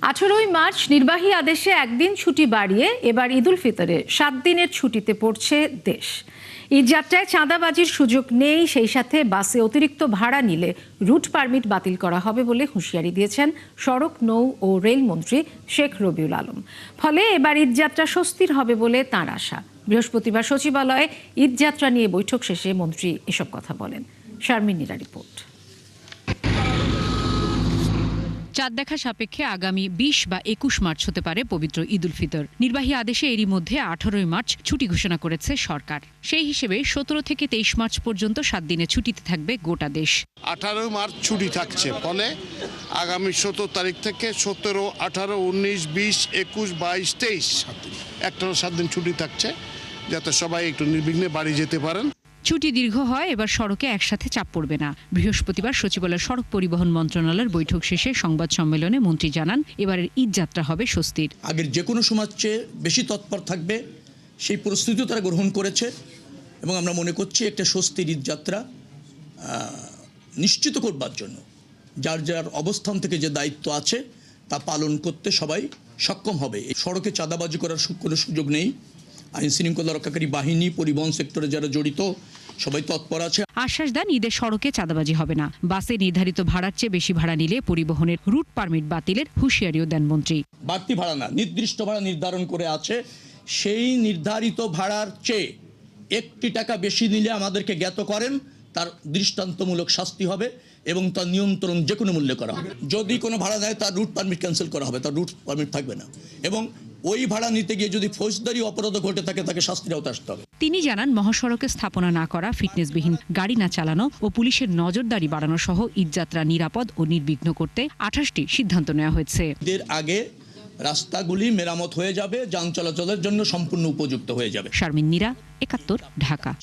18ই March নির্বাহী আদেশে একদিন ছুটি বাড়িয়ে এবার ঈদুল ফিতরে 7 দিনের ছুটিতে পড়ছে দেশ। ঈদযাত্রায় চাঁদাবাজির সুযোগ নেই, সেই সাথে বাসে অতিরিক্ত ভাড়া নিলে রুট পারমিট বাতিল করা হবে বলে হুঁশিয়ারি দিয়েছেন সড়ক, নৌ ও রেলমন্ত্রী শেখ রবিউল আলম। ফলে এবার ঈদযাত্রা স্বস্তির হবে বলে তাঁর আশা। বৃহস্পতিবার সচিবালয়ে ঈদযাত্রা নিয়ে বৈঠক শেষে মন্ত্রী এসব কথা বলেন। শারমিন নীরা রিপোর্ট। চাঁদ দেখা সাপেক্ষে আগামী 20 বা 21 মার্চ হতে পারে পবিত্র ঈদুল ফিতর। নির্বাহী আদেশে এরই মধ্যে 18ই মার্চ ছুটি ঘোষণা করেছে সরকার। সেই হিসেবে 17 থেকে 23 মার্চ পর্যন্ত 7 দিনে ছুটিতে থাকবে গোটা দেশ। 18 মার্চ ছুটি থাকছে, ফলে আগামী 17 তারিখ থেকে 17, 18, 19, 20, 21, 22, 23 একটানা 7 দিন ছুটি থাকছে, যাতে সবাই একটু নির্বিঘ্নে বাড়ি যেতে পারেন। ছুটি দীর্ঘ হয়, এবার সড়কে একসাথে চাপ পড়বে না। বৃহস্পতিবার সচিবালয়ের সড়ক পরিবহন মন্ত্রণালয়ের বৈঠক শেষে সংবাদ সম্মেলনে মন্ত্রী জানান, এবারের ঈদযাত্রা হবে স্বস্তির। আগের যে কোনো সময়ের চেয়ে বেশি তৎপর থাকবে, সেই প্রস্তুতিও তারা গ্রহণ করেছে এবং আমরা মনে করছি একটা স্বস্তির ঈদযাত্রা নিশ্চিত করবার জন্য যার যার অবস্থান থেকে যে দায়িত্ব আছে তা পালন করতে সবাই সক্ষম হবে। সড়কে চাঁদাবাজি করার কোনো সুযোগ নেই। আইন শৃঙ্খলা রক্ষাকারী বাহিনী, পরিবহন সেক্টরে যারা জড়িত সবাই তৎপর আছে। আশ্বাস দেন, ঈদের সড়কে চাঁদাবাজি হবে না। বাসে নির্ধারিত ভাড়ার চেয়ে বেশি ভাড়া নিলে পরিবহনের রুট পারমিট বাতিলের হুঁশিয়ারিও দেন মন্ত্রী। বাড়তি ভাড়া না, নির্দিষ্ট ভাড়া নির্ধারণ করে আছে, সেই নির্ধারিত ভাড়ার চেয়ে 1 টাকা বেশি নিলে আমাদেরকে জ্ঞাত করেন, তার দৃষ্টান্তমূলক শাস্তি হবে এবং তার নিয়ন্ত্রণ যে কোনো মূল্যে করা হবে। যদি কোনো ভাড়া দেয় তার রুট পারমিট ক্যান্সেল করা হবে, তার রুট পারমিট থাকবে না এবং ওই ভাড়া নিতে গিয়ে যদি ফৌজদারি অপরাধ ঘটে থাকে তাকে শাস্তির আওতায় আসতে হবে। তিনি জানান, মহাসড়কে স্থাপনা না করা, ফিটনেসবিহীন গাড়ি না চালানো ও পুলিশের নজরদারি বাড়ানো সহ ঈদযাত্রা নিরাপদ ও নির্বিঘ্ন করতে 28টি সিদ্ধান্ত নেওয়া হয়েছে। এর আগে রাস্তাগুলি মেরামত হয়ে যাবে, যান চলাচলের জন্য সম্পূর্ণ উপযুক্ত হয়ে যাবে। শারমিন নীরা, 71, ঢাকা।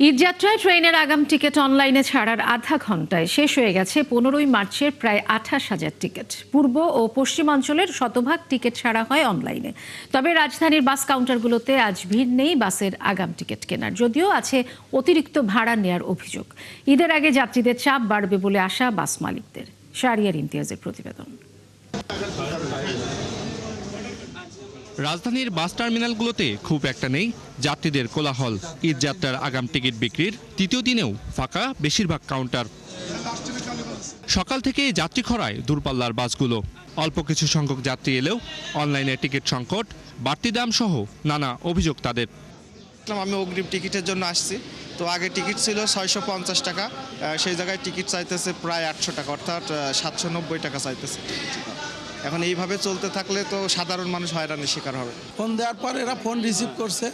ঈদযাত্রায় ট্রেনের আগাম টিকিট অনলাইনে ছাড়ার আধা ঘন্টায় শেষ হয়ে গেছে 15ই মার্চের প্রায় 28,000 টিকিট। পূর্ব ও পশ্চিমাঞ্চলের শতভাগ টিকিট ছাড়া হয় অনলাইনে। তবে রাজধানীর বাস কাউন্টারগুলোতে আজ ভিড় নেই বাসের আগাম টিকিট কেনার, যদিও আছে অতিরিক্ত ভাড়া নেয়ার অভিযোগ। ঈদের আগে যাত্রীদের চাপ বাড়বে বলে আশা বাস মালিকদের। শাহরিয়ার ইমতিয়াজের প্রতিবেদন। রাজধানীর বাস টার্মিনালগুলোতে খুব একটা নেই যাত্রীদের কোলাহল। ঈদযাত্রার আগাম টিকিট বিক্রির তৃতীয় দিনেও ফাঁকা বেশিরভাগ কাউন্টার। সকাল থেকে যাত্রী খরায় দূরপাল্লার বাসগুলো। অল্প কিছু সংখ্যক যাত্রী এলেও অনলাইনে টিকিট সংকট, বাড়তি দাম সহ নানা অভিযোগ তাদের। আমি অগ্রিম টিকিটের জন্য আসছি, তো আগে টিকিট ছিল 650 টাকা, সেই জায়গায় টিকিট চাইতেছে প্রায় 800 টাকা, অর্থাৎ 790 টাকা চাইতেছে। এখন এইভাবে চলতে থাকলে তো সাধারণ মানুষ হয়রানির শিকার হবে। ফোন দেওয়ার পর এরা ফোন রিসিভ করছে,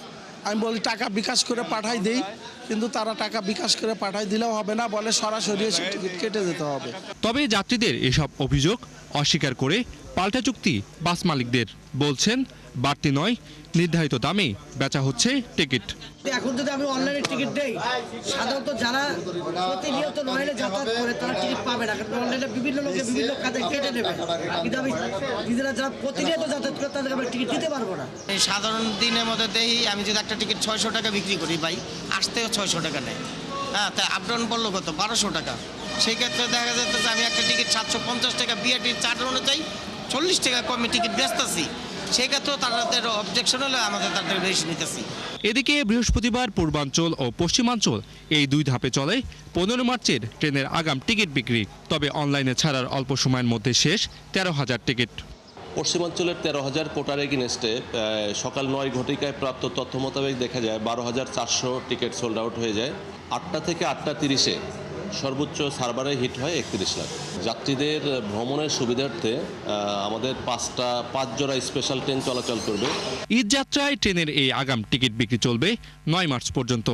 আমি বলি টাকা বিকাশ করে পাঠাই দেই, কিন্তু তারা টাকা বিকাশ করে পাঠাই দিলেও হবে না, বলে সরাসরি এসে টিকিট কেটে যেতে হবে। তবে যাত্রীদের এসব অভিযোগ অস্বীকার করে পাল্টা যুক্তি বাস মালিকদের। বলছেন, বাড়তি নয়, নির্ধারিত দামে বেচা হচ্ছে টিকিট। এখন যদি আমি অনলাইনে টিকিট দেই, সাধারণত যারা প্রতিনিয়ত নয়নে যাতায়াত করে তারা টিকিট পাবে না, কারণ অনলাইনে বিভিন্ন লোকে বিভিন্ন খাতে কেটে নেবে। কিন্তু আমি নিজেরা যারা প্রতিনিয়ত যাতায়াত করে তাদেরকে আমরা টিকিট দিতে পারবো না। সাধারণ দিনের মধ্যে দেই, আমি যদি একটা টিকিট 600 টাকা বিক্রি করি ভাই, আসতেও 600 টাকা নেয়। হ্যাঁ, তাই আপডাউন পড়লো কত, 1200 টাকা। সেই ক্ষেত্রে দেখা যাচ্ছে আমি একটা টিকিট 750 টাকা বিআরটির চার্জ অনুযায়ী 40 টাকা কমে টিকিট বেচতেছি। সেই ক্ষেত্রেও তাদের অবজেকশন হলে আমাদের তাদের বেশি নিতেছি। এদিকে বৃহস্পতিবার পূর্বাঞ্চল ও পশ্চিমাঞ্চল এই দুই ধাপে চলে 15 মার্চের ট্রেনের আগাম টিকিট বিক্রি। তবে অনলাইনে ছাড়ার অল্প সময়ের মধ্যে শেষ 13,000 টিকিট। পশ্চিমাঞ্চলের 13,000 কোটার এগেইনস্টে সকাল 9 ঘটিকায় প্রাপ্ত তথ্য মোতাবেক দেখা যায় 12,400 টিকিট সোল্ড আউট হয়ে যায়। 8টা থেকে 8:30-এ সর্বোচ্চ সার্ভারে হিট হয় 31 লাখ। যাত্রীদের ভ্রমণের সুবিধার্থে আমাদের 5 জোড়া স্পেশাল ট্রেন চলাচল করবে। ঈদযাত্রায় ট্রেনের এই আগাম টিকিট বিক্রি চলবে 9 মার্চ পর্যন্ত।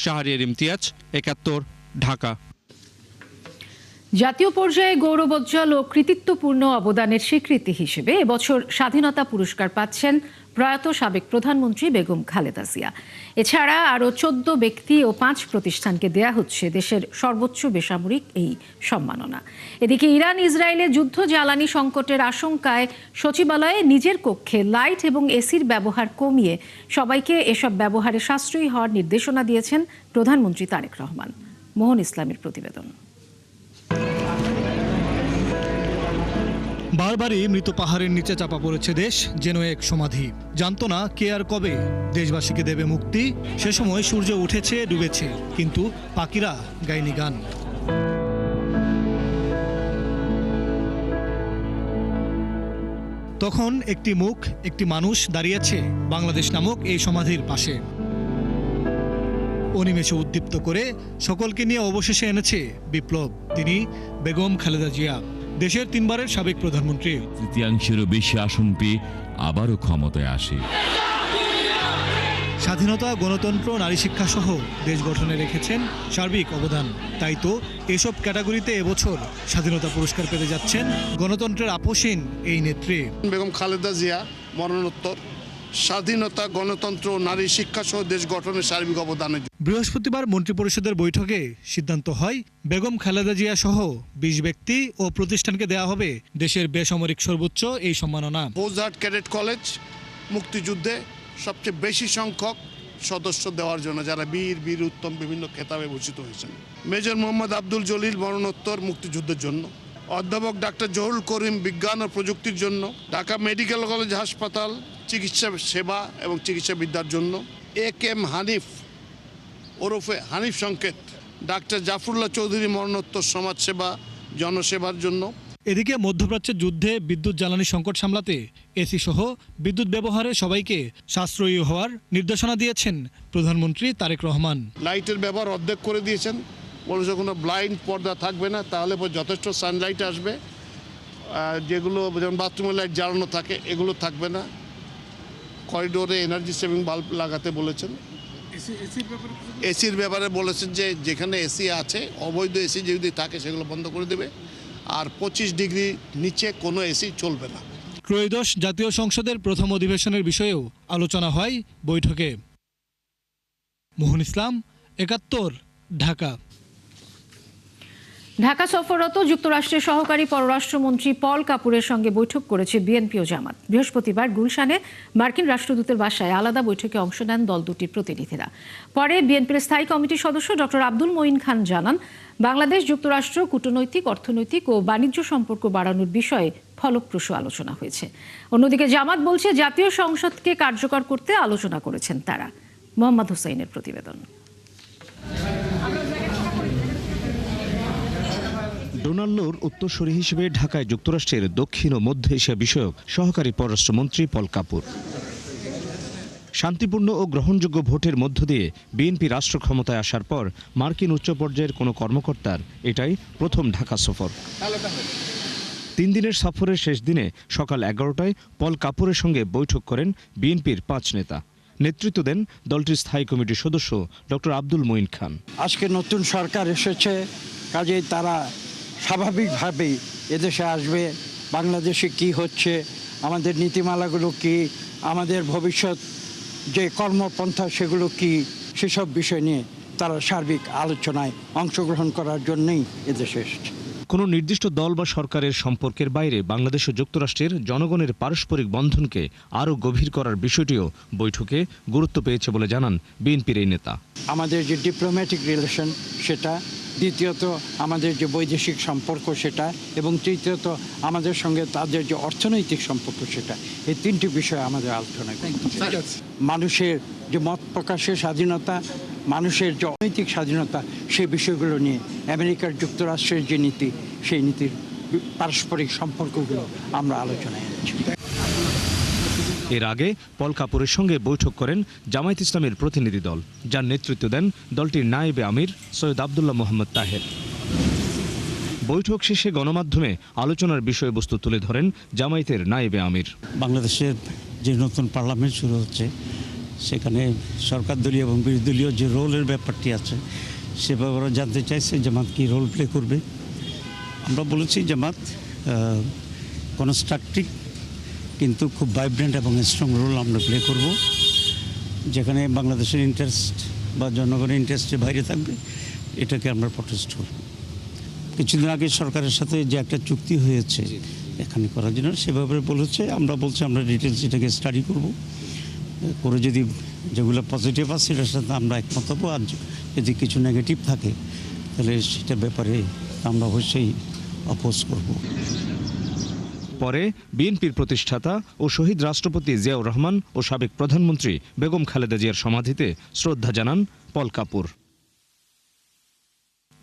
শাহরিয়ার ইমতিয়াজ, 71, ঢাকা। জাতীয় পর্যায়ে গৌরবোজ্জ্বল ও কৃতিত্বপূর্ণ অবদানের স্বীকৃতি হিসেবে এবছর স্বাধীনতা পুরস্কার পাচ্ছেন প্রয়াত সাবেক প্রধানমন্ত্রী বেগম খালেদা জিয়া। এছাড়া আরও 14 ব্যক্তি ও 5 প্রতিষ্ঠানকে দেয়া হচ্ছে দেশের সর্বোচ্চ বেসামরিক এই সম্মাননা। এদিকে ইরান ইসরায়েলে যুদ্ধ জ্বালানি সংকটের আশঙ্কায় সচিবালয়ে নিজের কক্ষে লাইট এবং এসির ব্যবহার কমিয়ে সবাইকে এসব ব্যবহারে সাশ্রয়ী হওয়ার নির্দেশনা দিয়েছেন প্রধানমন্ত্রী তারেক রহমান। মোহন ইসলামের প্রতিবেদন। বারবারই মৃত পাহাড়ের নিচে চাপা পড়েছে দেশ, যেন এক সমাধি। জানতো না কে আর কবে দেশবাসীকে দেবে মুক্তি। সে সময় সূর্য উঠেছে, ডুবেছে, কিন্তু পাখিরা গায়নি গান। তখন একটি মুখ, একটি মানুষ দাঁড়িয়েছে বাংলাদেশ নামক এই সমাধির পাশে। অনিমেষে উদ্দীপ্ত করে সকলকে নিয়ে অবশেষে এনেছে বিপ্লব। তিনি বেগম খালেদা জিয়া, দেশের 3 বারের সাবেক প্রধানমন্ত্রী। তৃতীয়াংশেরও বেশি আসন পেয়ে আবারও ক্ষমতায় আসে। স্বাধীনতা, গণতন্ত্র, নারী শিক্ষা সহ দেশ গঠনে রেখেছেন সার্বিক অবদান। তাই তো এসব ক্যাটাগরিতে এবছর স্বাধীনতা পুরস্কার পেতে যাচ্ছেন গণতন্ত্রের আপসীন এই নেত্রী। বেগম খালেদা জিয়া মরণোত্তর স্বাধীনতা, গণতন্ত্র, নারী শিক্ষা সহ দেশ গঠনের সার্বিক অবদানের। বৃহস্পতিবার মন্ত্রিপরিষদের বৈঠকে সিদ্ধান্ত হয় বেগম খালেদা জিয়া সহ 20 ব্যক্তি ও প্রতিষ্ঠানকে দেয়া হবে দেশের বেসামরিক সর্বোচ্চ এই সম্মাননা। ফৌজদার ক্যাডেট কলেজ মুক্তিযুদ্ধে সবচেয়ে বেশি সংখ্যক সদস্য দেওয়ার জন্য, যারা বীর উত্তম বিভিন্ন খেতাবে ভূষিত হয়েছেন। মেজর মোহাম্মদ আব্দুল জলিল মরণোত্তর মুক্তিযুদ্ধের জন্য। অধ্যাপক ডাক্তার জহুরুল করিম বিজ্ঞান ও প্রযুক্তির জন্য। ঢাকা মেডিকেল কলেজ হাসপাতাল চিকিৎসা সেবা এবং চিকিৎসা বিদ্যার জন্য। AK হানিফ ওরফে হানিফ সংকেত ডাক্তার জাফরুল্লাহ চৌধুরী মরণোত্তর সমাজসেবা, জনসেবার জন্য। এদিকে মধ্যপ্রাচ্যের যুদ্ধে বিদ্যুৎ জ্বালানি সংকট সামলাতে এসি সহ বিদ্যুৎ ব্যবহারে সবাইকে সাশ্রয়ী হওয়ার নির্দেশনা দিয়েছেন প্রধানমন্ত্রী তারেক রহমান। লাইটের ব্যবহার অর্ধেক করে দিয়েছেন, বলেছে কোনো ব্লাইন্ড পর্দা থাকবে না, তাহলে যথেষ্ট সানলাইট আসবে। যেগুলো যেমন বাথরুমের লাইট জ্বালানো থাকে এগুলো থাকবে না। করিডোরে এনার্জি সেভিং বাল্ব লাগাতে বলেছেন। এসির ব্যাপারে বলেছেন যে যেখানে এসি আছে, অবৈধ এসি যদি থাকে সেগুলো বন্ধ করে দেবে, আর 25 ডিগ্রি নিচে কোনো এসি চলবে না। ত্রয়োদশ জাতীয় সংসদের প্রথম অধিবেশনের বিষয়েও আলোচনা হয় বৈঠকে। মোহন ইসলাম, ৭১, ঢাকা। ঢাকা সফররত যুক্তরাষ্ট্রের সহকারী পররাষ্ট্রমন্ত্রী পল কাপুরের সঙ্গে বৈঠক করেছে বিএনপি ও জামাত। বৃহস্পতিবার গুলশানে মার্কিন রাষ্ট্রদূতের বাসায় আলাদা বৈঠকে অংশ নেন দল দুটির প্রতিনিধিরা। পরে বিএনপির স্থায়ী কমিটির সদস্য ডক্টর আব্দুল মঈন খান জানান, বাংলাদেশ যুক্তরাষ্ট্র কূটনৈতিক, অর্থনৈতিক ও বাণিজ্য সম্পর্ক বাড়ানোর বিষয়ে ফলপ্রসূ আলোচনা হয়েছে। অন্যদিকে জামাত বলছে জাতীয় সংসদকে কার্যকর করতে আলোচনা করেছেন তারা। মোহাম্মদ হোসেনের প্রতিবেদন। ডোনাল্ডোর উত্তরসূরি হিসেবে ঢাকায় যুক্তরাষ্ট্রের দক্ষিণ ও মধ্য এশিয়া বিষয়ক সহকারী পররাষ্ট্রমন্ত্রী পল কাপুর। শান্তিপূর্ণ ও গ্রহণযোগ্য ভোটের মধ্য দিয়ে বিএনপি রাষ্ট্র ক্ষমতায় আসার পর মার্কিন উচ্চ পর্যায়ের কোনো কর্মকর্তার এটাই প্রথম ঢাকা সফর। 3 দিনের সফরের শেষ দিনে সকাল 11টায় পল কাপুরের সঙ্গে বৈঠক করেন বিএনপির 5 নেতা। নেতৃত্ব দেন দলটির স্থায়ী কমিটির সদস্য ডক্টর আব্দুল মঈন খান। আজকে নতুন সরকার এসেছে, কাজেই তারা স্বাভাবিকভাবেই এদেশে আসবে। বাংলাদেশে কি হচ্ছে, আমাদের নীতিমালাগুলো কি, আমাদের ভবিষ্যৎ যে কর্মপন্থা সেগুলো কি, সেসব বিষয় নিয়ে তারা সার্বিক আলোচনায় অংশগ্রহণ করার জন্যই এদেশে এসেছে। কোনো নির্দিষ্ট দল বা সরকারের সম্পর্কের বাইরে বাংলাদেশ ও যুক্তরাষ্ট্রের জনগণের পারস্পরিক বন্ধনকে আরও গভীর করার বিষয়টিও বৈঠকে গুরুত্ব পেয়েছে বলে জানান বিএনপির এই নেতা। আমাদের যে ডিপ্লোম্যাটিক রিলেশন সেটা, দ্বিতীয়ত আমাদের যে বৈদেশিক সম্পর্ক সেটা, এবং তৃতীয়ত আমাদের সঙ্গে তাদের যে অর্থনৈতিক সম্পর্ক সেটা, এই 3টি বিষয় আমাদের আলোচনা করি। মানুষের যে মত প্রকাশের স্বাধীনতা, মানুষের যে অনৈতিক স্বাধীনতা, সেই বিষয়গুলো নিয়ে আমেরিকার যুক্তরাষ্ট্রের যে নীতি, সেই নীতির পারস্পরিক সম্পর্কগুলো আমরা আলোচনায় এনেছি। এর আগে পল কাপুরের সঙ্গে বৈঠক করেন জামায়াত ইসলামের প্রতিনিধি দল, যার নেতৃত্ব দেন দলটির নায়েবে আমির সৈয়দ আবদুল্লাহ মোহাম্মদ তাহের। বৈঠক শেষে গণমাধ্যমে আলোচনার বিষয়বস্তু তুলে ধরেন জামায়াতের নায়েবে আমির। বাংলাদেশের যে নতুন পার্লামেন্ট শুরু হচ্ছে, সেখানে সরকার দলীয় এবং বিরোধী দলীয় যে রোলের ব্যাপারটি আছে, সে ব্যাপারে জানতে চাইছে জামাত কী রোল প্লে করবে। আমরা বলেছি জামাত কনস্ট্রাকটিভ কিন্তু খুব ভাইব্রেন্ট এবং স্ট্রং রোল আমরা প্লে করব, যেখানে বাংলাদেশের ইন্টারেস্ট বা জনগণের ইন্টারেস্টের বাইরে থাকবে, এটাকে আমরা প্রটেস্ট করব। কিছুদিন আগে সরকারের সাথে যে একটা চুক্তি হয়েছে এখানে করার জন্য, সেভাবে বলেছে, আমরা বলছি আমরা ডিটেলস এটাকে স্টাডি করব, করে যদি যেগুলো পজিটিভ আছে সেটার সাথে আমরা একমত হবো, আর যদি কিছু নেগেটিভ থাকে তাহলে সেটার ব্যাপারে আমরা অবশ্যই অপোজ করব। পরে বিএনপির প্রতিষ্ঠাতা ও শহীদ রাষ্ট্রপতি জিয়াউর রহমান ও সাবেক প্রধানমন্ত্রী বেগম খালেদা জিয়ার সমাধিতে শ্রদ্ধা জানান পল কাপুর।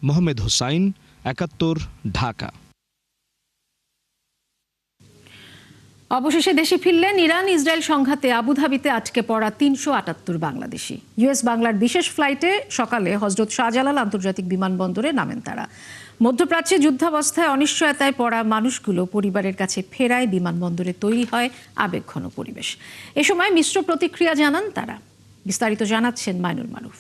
মোহাম্মদ হোসাইন, ৭১, ঢাকা। অবশেষে দেশে ফিরলেন ইরান ইসরায়েল সংঘাতে আবুধাবিতে আটকে পড়া ৩৭৮ বাংলাদেশি। ইউএস বাংলার বিশেষ ফ্লাইটে সকালে হজরত শাহজালাল আন্তর্জাতিক বিমানবন্দরে নামেন তারা। মধ্যপ্রাচ্যে যুদ্ধাবস্থায় অনিশ্চয়তায় পড়া মানুষগুলো পরিবারের কাছে ফেরায় বিমানবন্দরে তৈরি হয় আবেগঘন পরিবেশ। এ সময় মিশ্র প্রতিক্রিয়া জানান তারা। বিস্তারিত জানাচ্ছেন মাইনুল মারুফ।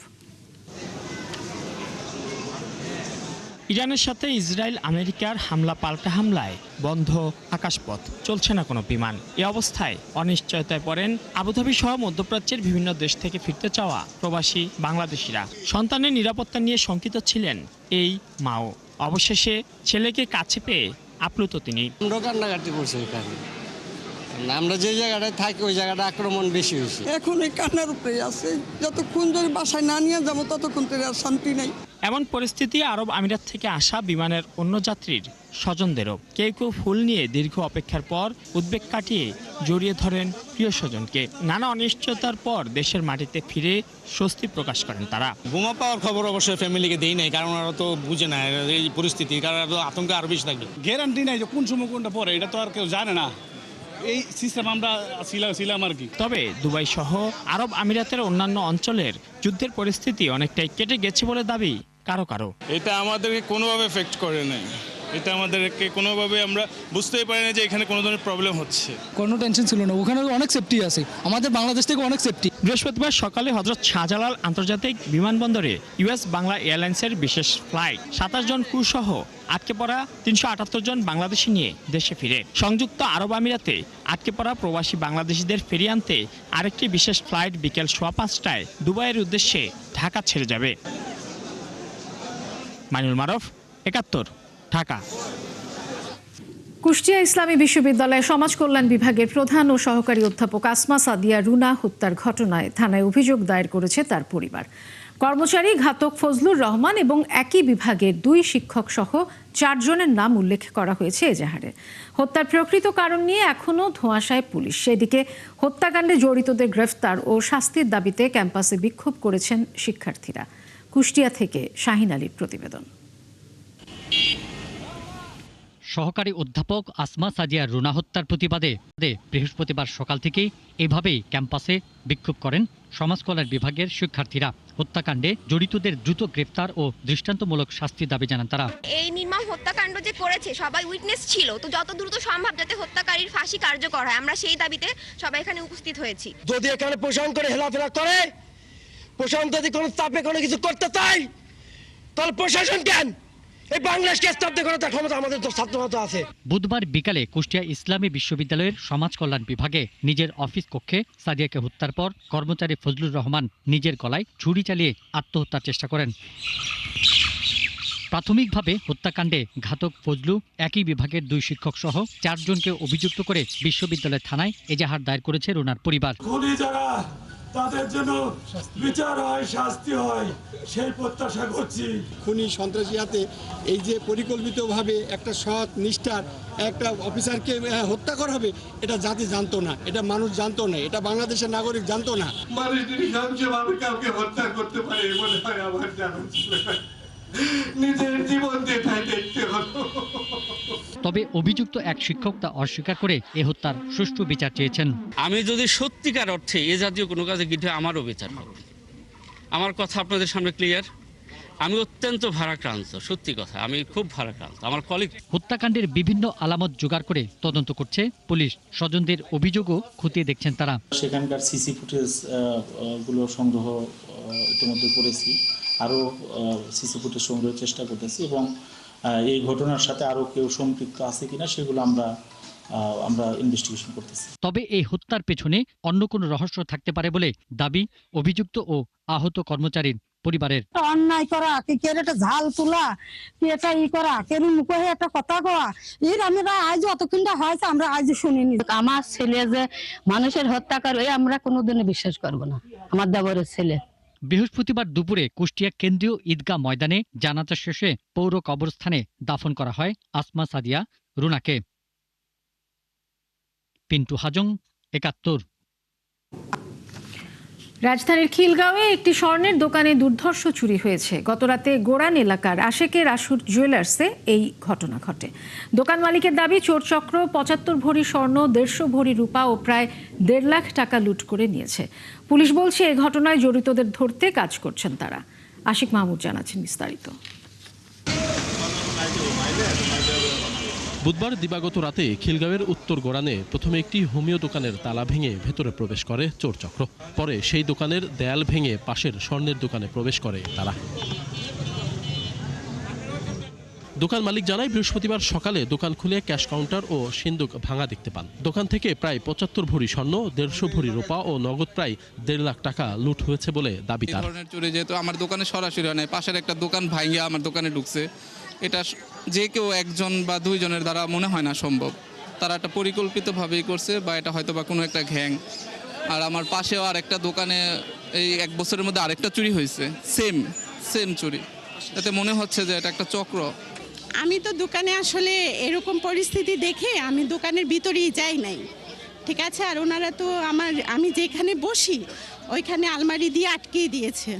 ইরানের সাথে ইসরায়েল আমেরিকার হামলা পাল্টা হামলায় বন্ধ আকাশপথ, চলছে না কোনো বিমান। এ অবস্থায় অনিশ্চয়তায় পড়েন আবুধাবি সহ মধ্যপ্রাচ্যের বিভিন্ন দেশ থেকে ফিরতে চাওয়া প্রবাসী বাংলাদেশিরা। সন্তানের নিরাপত্তা নিয়ে শঙ্কিত ছিলেন এই মাও। অবশেষে ছেলেকে কাছে পেয়ে আপ্লুত তিনি। কান্নাকাটি করছে এখানে, আমরা যে জায়গাটায় থাকি ওই জায়গাটা আক্রমণ বেশি হয়েছে। এখন এই কান্নার উপরে আছে, যতক্ষণ ধরে বাসায় না নিয়ে যাবো ততক্ষণ ধরে আর শান্তি নাই। এমন পরিস্থিতি আরব আমিরাত থেকে আসা বিমানের অন্য যাত্রীর স্বজনদেরও। কেউ কেউ ফুল নিয়ে দীর্ঘ অপেক্ষার পর উদ্বেগ কাটিয়ে জড়িয়ে ধরেন প্রিয় স্বজনকে। নানা অনিশ্চয়তার পর দেশের মাটিতে ফিরে স্বস্তি প্রকাশ করেন তারা। বোমা পাওয়ার খবর অবশ্যই ফ্যামিলিকে দেই নাই, কারণ ওরা তো বুঝে না এই পরিস্থিতি, কারণ আতঙ্কে আরো বেশি থাকে। গ্যারান্টি নাই যে কোন সময় কোনটা পরে, এটা তো আর কেউ জানে না। এই সিস্টেম আমরা ছিলাম আর কি। তবে দুবাই সহ আরব আমিরাতের অন্যান্য অঞ্চলের যুদ্ধের পরিস্থিতি অনেকটাই কেটে গেছে বলে দাবি কারো কারো। এটা আমাদেরকে কোনোভাবে এফেক্ট করে নাই, এটা আমাদেরকে কোনোভাবে আমরা বুঝতেই পারি না যে এখানে কোনো ধরনের প্রবলেম হচ্ছে। কোনো টেনশন ছিল না, ওখানে অনেক সেফটি আছে, আমাদের বাংলাদেশ থেকে অনেক সেফটি। বৃহস্পতিবার সকালে হজরত শাহজালাল আন্তর্জাতিক বিমানবন্দরে ইউএস বাংলা এয়ারলাইন্সের বিশেষ ফ্লাইট ২৭ জন ক্রু সহ আটকে পড়া ৩৭৮ জন বাংলাদেশি নিয়ে দেশে ফিরে। সংযুক্ত আরব আমিরাতে আটকে পড়া প্রবাসী বাংলাদেশিদের ফিরিয়ে আনতে আরেকটি বিশেষ ফ্লাইট বিকেল ৫:৩০টায় দুবাইয়ের উদ্দেশ্যে ঢাকা ছেড়ে যাবে। মাইনুল মারুফ, ৭১, ঢাকা। কুষ্টিয়া ইসলামী বিশ্ববিদ্যালয়ের সমাজ কল্যাণ বিভাগের প্রধান ও সহকারী অধ্যাপক আসমা সাদিয়া রুনা হত্যার ঘটনায় থানায় অভিযোগ দায়ের করেছে তার পরিবার। কর্মচারী ঘাতক ফজলুর রহমান এবং একই বিভাগের 2 শিক্ষক সহ 4 জনের নাম উল্লেখ করা হয়েছে এজাহারে। হত্যার প্রকৃত কারণ নিয়ে এখনও ধোঁয়াশায় পুলিশ। সেদিকে হত্যাকাণ্ডে জড়িতদের গ্রেফতার ও শাস্তির দাবিতে ক্যাম্পাসে বিক্ষোভ করেছেন শিক্ষার্থীরা। কুষ্টিয়া থেকে শাহিন আলীর প্রতিবেদন। সহকারী অধ্যাপক আসমা সাদিয়া রুনা হত্যার প্রতিবাদে বৃহস্পতিবার সকাল থেকেই এভাবেই ক্যাম্পাসে বিক্ষোভ করেন সমাজ কল্যাণ বিভাগের শিক্ষার্থীরা। হত্যাকাণ্ডে জড়িতদের দ্রুত গ্রেফতার ও দৃষ্টান্তমূলক শাস্তির দাবি জানান তারা। এই নির্মম হত্যাকাণ্ড যে করেছে সবাই উইটনেস ছিল, তো যত দ্রুত সম্ভব যাতে হত্যাকারীর ফাঁসি কার্যকর হয়, আমরা সেই দাবিতে সবাই এখানে উপস্থিত হয়েছি। যদি এখানে প্রশাসন করে হেলাফেলা করে, প্রশাসন যদি কোনো চাপে কোনো কিছু করতে চায়, তাহলে প্রশাসন কেন? এই বাংলাদেশকে স্তব্ধ করার ক্ষমতা আমাদের ছাত্রছাত্রী আছে। বুধবার বিকালে কুষ্টিয়া ইসলামী বিশ্ববিদ্যালয়ের সমাজ কল্যাণ বিভাগে নিজের অফিস কক্ষে সাদিয়াকে হত্যার পর কর্মচারী ফজলুর রহমান নিজের গলায় ছুরি চালিয়ে আত্মহত্যার চেষ্টা করেন। প্রাথমিকভাবে হত্যাকাণ্ডে ঘাতক ফজলু একই বিভাগের 2 শিক্ষক সহ 4 জনকে অভিযুক্ত করে বিশ্ববিদ্যালয় থানায় এজাহার দায়ের করেছে রুনার পরিবার। তাদের জন্য বিচার হয়, শাস্তি হয়, সেই প্রত্যাশা করছি। খুনি সন্ত্রাসী হাতে এই যে পরিকল্পিতভাবে একটা সৎ নিষ্ঠার একটা অফিসারকে হত্যা করা হবে, এটা জাতি জানতো না, এটা মানুষ জানতো না, এটা বাংলাদেশের নাগরিক জানতো না। মানুষ নৃশংসভাবে কাউকে হত্যা করতে পারে মনে হয় আমার জানা ছিল না। নিজের জীবন দিয়ে তাই দেখতে হলো। তবে অভিযুক্ত এক শিক্ষক তা অস্বীকার করে এ হত্যার সুষ্ঠু বিচার চেয়েছেন। আমি যদি সত্যিকার অর্থে এ জাতীয় কোনো কাজে গিয়ে আমারও বিচার হবে। আমার কথা আপনাদের সামনে ক্লিয়ার। আমি অত্যন্ত ভারাক্রান্ত, সত্যি কথা, আমি খুব ভারাক্রান্ত। আমার কলিগ হত্যাকাণ্ডের বিভিন্ন আলামত জোগাড় করে তদন্ত করছে পুলিশ। স্বজনদের অভিযোগও খতিয়ে দেখছেন তারা। সেখানকার সিসি ফুটেজ গুলো সংগ্রহ ইতিমধ্যে করেছি, আরও সিসি ফুটেজ সংগ্রহের চেষ্টা করতেছি এবং এই ঘটনার সাথে আরও কেউ সম্পৃক্ত আছে কিনা সেগুলো আমরা ইনভেস্টিগেশন করতেছি। তবে এই হত্যার পেছনে অন্য কোনো রহস্য থাকতে পারে বলে দাবি অভিযুক্ত ও আহত কর্মচারীর পরিবারের। অন্যায় করা, কি একটা ঝাল তোলা, কি এটা করা, কেন মুখে একটা কথা কওয়া, এর আমরা আজ অতক্ষণটা হয়েছে আমরা আজ শুনিনি। আমার ছেলে যে মানুষের হত্যা করে আমরা কোনোদিনই বিশ্বাস করব না, আমার দেবরের ছেলে। বৃহস্পতিবার দুপুরে কুষ্টিয়া কেন্দ্রীয় ঈদগাহ ময়দানে জানাজা শেষে পৌর কবরস্থানে দাফন করা হয় আসমা সাদিয়া রুনাকে। পিন্টু হাজং, ৭১। রাজধানীর খিলগাঁওয়ে একটি স্বর্ণের দোকানে দুর্ধর্ষ চুরি হয়েছে। গতরাতে গোরান এলাকার আশেকের আসুর জুয়েলার্সে এই ঘটনা ঘটে। দোকান মালিকের দাবি, চোর চক্র ৭৫ ভরি স্বর্ণ, ১৫০ ভরি রূপা ও প্রায় ১.৫ লাখ টাকা লুট করে নিয়েছে। পুলিশ বলছে এ ঘটনায় জড়িতদের ধরতে কাজ করছেন তারা। আশিক মাহমুদ জানাচ্ছেন বিস্তারিত। বুধবার দিবাগত রাতে খিলগাঁওয়ের উত্তর গোরানে প্রথমে একটি হোমিও দোকানের তালা ভেঙে ভেতরে প্রবেশ করে চোর চক্র। পরে সেই দোকানের দেয়াল ভেঙে পাশের স্বর্ণের দোকানে প্রবেশ করে তারা। দোকান মালিক জানায়, বৃহস্পতিবার সকালে দোকান খুলে ক্যাশ কাউন্টার ও সিন্দুক ভাঙা দেখতে পান। দোকান থেকে প্রায় ৭৫ ভরি স্বর্ণ, ১৫০ ভরি রূপা ও নগদ প্রায় ১.৫ লাখ টাকা লুট হয়েছে বলে দাবি তার। চুরি যেহেতু আমার দোকানে সরাসরি হয় নাই, পাশের একটা দোকান ভাঙিয়ে আমার দোকানে ঢুকছে। এটা যে কেউ একজন বা দুইজনের দ্বারা মনে হয় না সম্ভব। তারা একটা পরিকল্পিতভাবেই করছে, বা এটা হয়তো বা কোনো একটা গ্যাং। আর আমার পাশেও আর একটা দোকানে এই ১ বছরের মধ্যে আরেকটা চুরি হয়েছে, সেম চুরি। এতে মনে হচ্ছে যে এটা একটা চক্র। আমি তো দোকানে আসলে এরকম পরিস্থিতি দেখে আমি দোকানের ভিতরেই যাই নাই, ঠিক আছে। আর ওনারা তো আমি যেখানে বসি ওইখানে আলমারি দিয়ে আটকিয়ে দিয়েছে।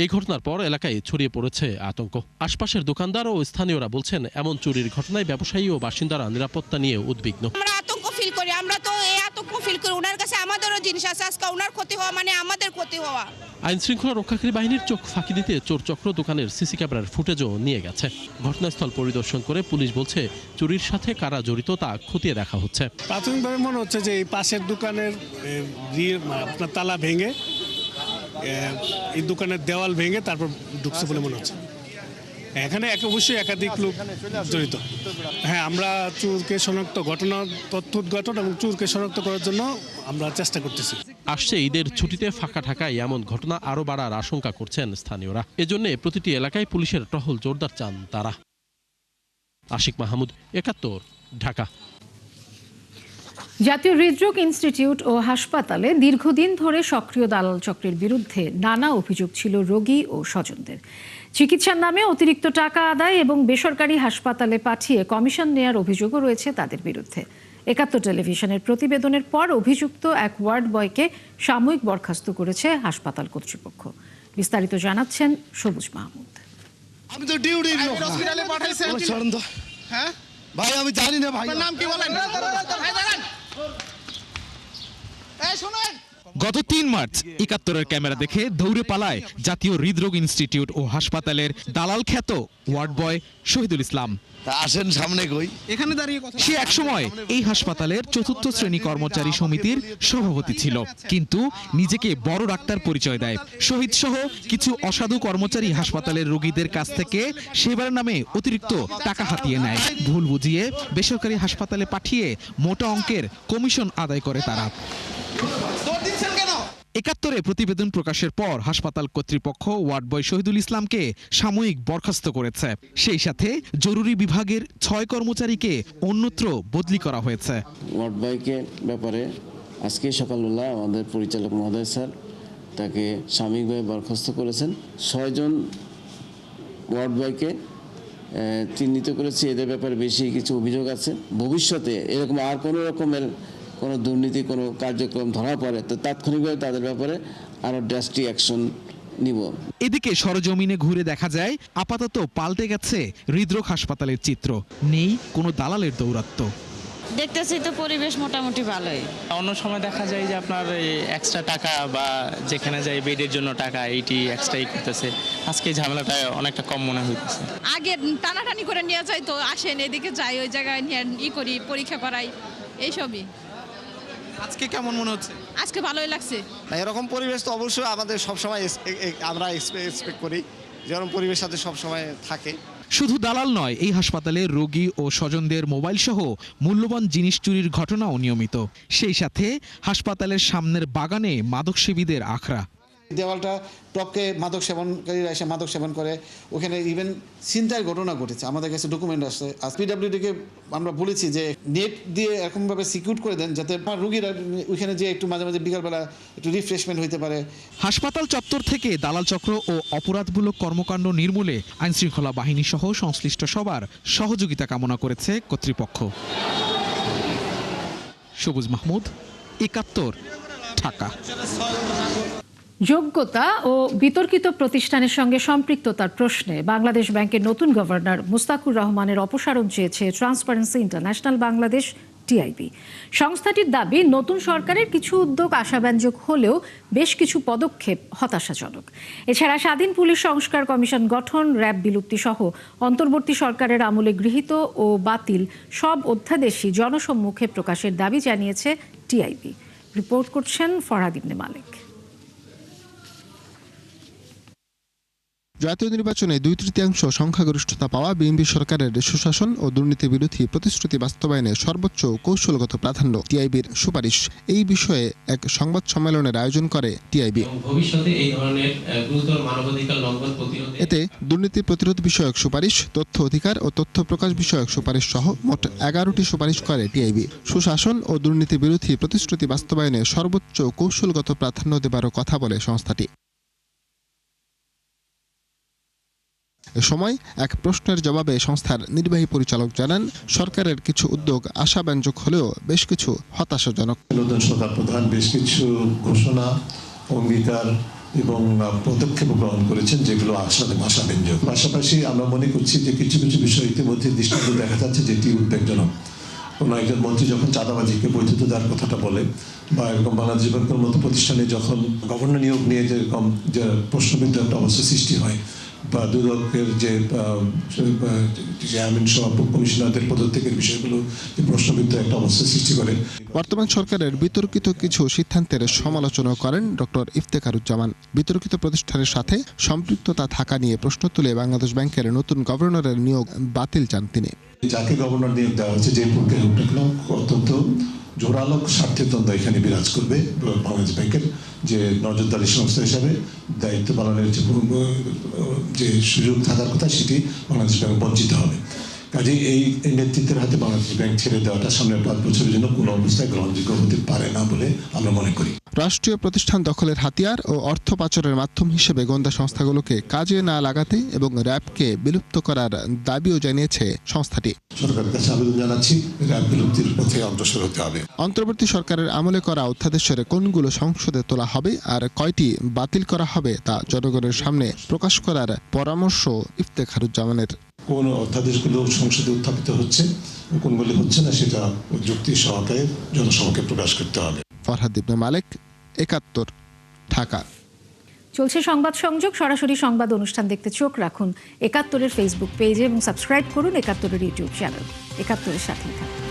এই ঘটনার পর এলাকায় ছড়িয়ে পড়েছে আতঙ্ক। আশপাশের দোকানদার ও স্থানীয়রা বলছেন, এমন চুরির ঘটনায় ব্যবসায়ী ও বাসিন্দারা নিরাপত্তা নিয়ে উদ্বিগ্ন। আমরা আতঙ্ক ফিল করি, আমরা তো এই আতঙ্ক ফিল করি। ওনার কাছে আমাদেরও জিনিস আছে, আজকে ওনার ক্ষতি হওয়া মানে আমাদের ক্ষতি হওয়া। আইন শৃঙ্খলা রক্ষাকারী বাহিনীর চোখ ফাঁকি দিতে চোর চক্র দোকানের সিসি ক্যামেরার ফুটেজও নিয়ে গেছে। ঘটনাস্থল পরিদর্শন করে পুলিশ বলছে, চুরির সাথে কারা জড়িত তা খতিয়ে দেখা হচ্ছে। প্রাথমিকভাবে মনে হচ্ছে যে এই পাশের দোকানের আপনার তালা ভেঙে এই দোকানের দেওয়াল ভেঙে তারপর ঢুকছে বলে মনে হচ্ছে। এখানে অবশ্যই একাধিক লোক জড়িত। হ্যাঁ, আমরা চোরকে শনাক্ত তথ্য উদ্ঘাটন এবং চোরকে শনাক্ত করার জন্য আমরা চেষ্টা করতেছি। আসছে ঈদের ছুটিতে ফাঁকা ঢাকায় এমন ঘটনা আরও বাড়ার আশঙ্কা করছেন স্থানীয়রা। এজন্য প্রতিটি এলাকায় পুলিশের টহল জোরদার চান তারা। আশিক মাহমুদ, ৭১, ঢাকা। জাতীয় হৃদরোগ ইনস্টিটিউট ও হাসপাতালে দীর্ঘদিন ধরে সক্রিয় দালাল চক্রের বিরুদ্ধে নানা অভিযোগ ছিল রোগী ও স্বজনদের। চিকিৎসার নামে অতিরিক্ত টাকা আদায় এবং বেসরকারি হাসপাতালে পাঠিয়ে কমিশন নেয়ার অভিযোগও রয়েছে তাদের বিরুদ্ধে। ৭১ টেলিভিশনের প্রতিবেদনের পর অভিযুক্ত এক ওয়ার্ড বয়কে সাময়িক বরখাস্ত করেছে হাসপাতাল কর্তৃপক্ষ। বিস্তারিত জানাচ্ছেন সবুজ মাহমুদ। আমি তো ডিউটি হসপিটালে পাঠাইছেন। হ্যাঁ ভাই, আমি জানি না ভাই, নাম কি বলেন? গত ৩ মার্চ ৭১-এর ক্যামেরা দেখে দৌড়ে পালায় জাতীয় হৃদরোগ ইনস্টিটিউট ও হাসপাতালের দালাল খ্যাত ওয়ার্ড বয় শহীদুল ইসলাম। আসেন সামনে কই, এখানে দাঁড়িয়ে কথা। সে একসময় এই হাসপাতালের ৪র্থ শ্রেণী কর্মচারী সমিতির সভাপতি ছিল, কিন্তু নিজেকে বড় ডাক্তার পরিচয় দেয়। শহীদ সহ কিছু অসাধু কর্মচারী হাসপাতালের রোগীদের কাছ থেকে সেবার নামে অতিরিক্ত টাকা হাতিয়ে নেয়। ভুল বুঝিয়ে বেসরকারি হাসপাতালে পাঠিয়ে মোটা অঙ্কের কমিশন আদায় করে তারা। ৭১-এ প্রতিবেদন প্রকাশের পর হাসপাতাল কর্তৃপক্ষ ওয়ার্ড বয় শহীদুল ইসলামকে সাময়িক বরখাস্ত করেছে। সেই সাথে জরুরি বিভাগের ৬ কর্মচারীকে অন্যত্র বদলি করা হয়েছে। ওয়ার্ড বয়কে ব্যাপারে আজকে সকালবেলা আমাদের পরিচালক মহোদয় স্যার তাকে সাময়িকভাবে বরখাস্ত করেছেন। ৬ জন ওয়ার্ড বয়কে চিহ্নিত করেছে, এদের ব্যাপারে বেশি কিছু অভিযোগ আছে। ভবিষ্যতে এরকম আর কোনো রকমের কোনো দুর্নীতি কোনো কার্যক্রম ধরা পড়ে তো তাৎক্ষণিকভাবে তাদের ব্যাপারে আরো ড্রাস্টিক অ্যাকশন নিব। এদিকে সরজমিনে ঘুরে দেখা যায় আপাতত পাল্টে গেছে হৃদরোগ হাসপাতালের চিত্র। নেই কোনো দালালের দৌরাত্ম্য। দেখতেছি তো পরিবেশ মোটামুটি ভালোই। অন্য সময় দেখা যায় যে আপনার এক্সট্রা টাকা বা যেখানে যায় বেডের জন্য টাকা এইটি এক্সট্রাই করতেছে। আজকে ঝামেলাটা অনেকটা কম মনে হইতেছে। আগে টানাটানি করে নিয়ে যাই, তো আসেন এদিকে যাই, ওই জায়গায় নিয়ে করি, পরীক্ষা করাই, এইসবই। আজকে কেমন মনে হচ্ছে? আজকে ভালোই লাগছে। এরকম পরিবেশ তো অবশ্যই আমাদের সবসময় আমরা এক্সপেক্ট করি, যেরকম পরিবেশ সাথে সবসময় থাকে। শুধু দালাল নয়, এই হাসপাতালে রোগী ও স্বজনদের মোবাইল সহ মূল্যবান জিনিস চুরির ঘটনাও নিয়মিত। সেই সাথে হাসপাতালের সামনের বাগানে মাদকসেবীদের আখড়া। দেওয়ালটা টপকে মাদক সেবনকারীরা এসে মাদক সেবন করে, ওখানে ইভেন ছিনতাইয়ের ঘটনা ঘটেছে, আমাদের কাছে ডকুমেন্ট আসছে। আর পিডব্লিউডিকে আমরা বলেছি যে নেট দিয়ে এরকমভাবে সিকিউর করে দেন যাতে রোগীরা ওইখানে যে একটু মাঝে মাঝে বিকালবেলা একটু রিফ্রেশমেন্ট হইতে পারে। হাসপাতাল চত্বর থেকে দালাল চক্র ও অপরাধমূলক কর্মকাণ্ড নির্মূলে আইনশৃঙ্খলা বাহিনী সহ সংশ্লিষ্ট সবার সহযোগিতা কামনা করেছে কর্তৃপক্ষ। সবুজ মাহমুদ, একাত্তর, ঢাকা। যোগ্যতা ও বিতর্কিত প্রতিষ্ঠানের সঙ্গে সম্পৃক্ততার প্রশ্নে বাংলাদেশ ব্যাংকের নতুন গভর্নর মুস্তাকুর রহমানের অপসারণ চেয়েছে ট্রান্সপারেন্সি ইন্টারন্যাশনাল বাংলাদেশ টিআইবি। সংস্থাটির দাবি, নতুন সরকারের কিছু উদ্যোগ আশাব্যঞ্জক হলেও বেশ কিছু পদক্ষেপ হতাশাজনক। এছাড়া স্বাধীন পুলিশ সংস্কার কমিশন গঠন, র্যাব বিলুপ্তি সহ অন্তর্বর্তী সরকারের আমলে গৃহীত ও বাতিল সব অধ্যাদেশই জনসম্মুখে প্রকাশের দাবি জানিয়েছে টিআইবি। রিপোর্ট করছেন ফরহাদ ইবনে মালিক। জাতীয় নির্বাচনে 2/3 সংখ্যাগরিষ্ঠতা পাওয়া বিএনপি সরকারের সুশাসন ও দুর্নীতি বিরোধী প্রতিশ্রুতি বাস্তবায়নে সর্বোচ্চ কৌশলগত প্রাধান্য টিআইবির সুপারিশ। এই বিষয়ে এক সংবাদ সম্মেলনের আয়োজন করে টিআইবি। ভবিষ্যতে এই ধরনের গুরুতর মানবাধিকার লঙ্ঘন প্রতিরোধে এতে দুর্নীতি প্রতিরোধ বিষয়ক সুপারিশ, তথ্য অধিকার ও তথ্য প্রকাশ বিষয়ক সুপারিশ সহ মোট 11টি সুপারিশ করে টিআইবি। সুশাসন ও দুর্নীতি বিরোধী প্রতিশ্রুতি বাস্তবায়নে সর্বোচ্চ কৌশলগত প্রাধান্য দেবারও কথা বলে সংস্থাটি। এ সময় এক প্রশ্নের জবাবে সংস্থার নির্বাহী পরিচালক জানান, সরকারের কিছু উদ্যোগ আশাব্যঞ্জক হলেও বেশ কিছু হতাশাজনক। নতুন সরকার প্রধান বেশ কিছু ঘোষণা, অঙ্গীকার এবং পদক্ষেপ গ্রহণ করেছেন যেগুলো আশাব্যঞ্জক। পাশাপাশি আমরা মনে করছি যে কিছু কিছু বিষয় ইতিমধ্যে দৃষ্টান্ত দেখা যাচ্ছে যেটি উদ্বেগজনক। কোনো একজন মন্ত্রী যখন চাঁদাবাজিকে বৈধতা দেওয়ার কথাটা বলে, বা এরকম বাংলাদেশ ব্যাংকের মতো প্রতিষ্ঠানে যখন গভর্নর নিয়োগ নিয়ে যেরকম যে প্রশ্নবিদ্ধ একটা অবস্থা সৃষ্টি হয়, বা দুদকের যে চেয়ারম্যান সহ কমিশনারদের পদত্যাগের বিষয়গুলো যে প্রশ্নবিদ্ধ একটা অবস্থা সৃষ্টি করে। বর্তমান সরকারের বিতর্কিত কিছু সিদ্ধান্তের সমালোচনা করেন ডক্টর ইফতেখারুজ্জামান। বিতর্কিত প্রতিষ্ঠানের সাথে সম্পৃক্ততা থাকা নিয়ে প্রশ্ন তুলে বাংলাদেশ ব্যাংকের নতুন গভর্নরের নিয়োগ বাতিল চান তিনি। যাকে গভর্নর নিয়োগ দেওয়া হচ্ছে, যে পক্ষে অত্যন্ত জোরালো স্বার্থের দ্বন্দ্ব এখানে বিরাজ করবে। বাংলাদেশ ব্যাংকের যে নজরদারি সংস্থা হিসাবে দায়িত্ব পালনের যে সুযোগ থাকার কথা, সেটি বাংলাদেশ ব্যাংক বঞ্চিত হবে। কাজেই এই নেতৃত্বের হাতে বাংলাদেশ ব্যাংক ছেড়ে দেওয়াটা সামনের 5 বছরের জন্য কোনো অবস্থায় গ্রহণযোগ্য হতে পারে না বলে আমরা মনে করি। রাষ্ট্রীয় প্রতিষ্ঠান দখলের হাতিয়ার ও অর্থ পাচারের মাধ্যম হিসেবে গোয়েন্দা সংস্থাগুলোকে কাজে না লাগাতে এবং র্যাবকে বিলুপ্ত করার দাবিও জানিয়েছে সংস্থাটি। সরকারের কাছে আবেদন জানাচ্ছি, র্যাব বিলুপ্তির পথে অগ্রসর হতে হবে। অন্তর্বর্তী সরকারের আমলে করা অধ্যাদেশের কোনগুলো সংসদে তোলা হবে আর কয়টি বাতিল করা হবে তা জনগণের সামনে প্রকাশ করার পরামর্শ ইফতেখারুজ্জামানের। কোন অধ্যাদেশগুলো সংসদে উত্থাপিত হচ্ছে, কোনগুলি হচ্ছে না, সেটা যুক্তি সহকারে জনসভাকে প্রকাশ করতে হবে। ফরহাদ ইবনে মালিক, একাত্তর, ঢাকা। চলছে সংবাদ সংযোগ। সরাসরি সংবাদ অনুষ্ঠান দেখতে চোখ রাখুন ৭১-এর ফেসবুক পেজে এবং সাবস্ক্রাইব করুন ৭১-এর ইউটিউব চ্যানেল। ৭১-এর সাথেই থাকুন।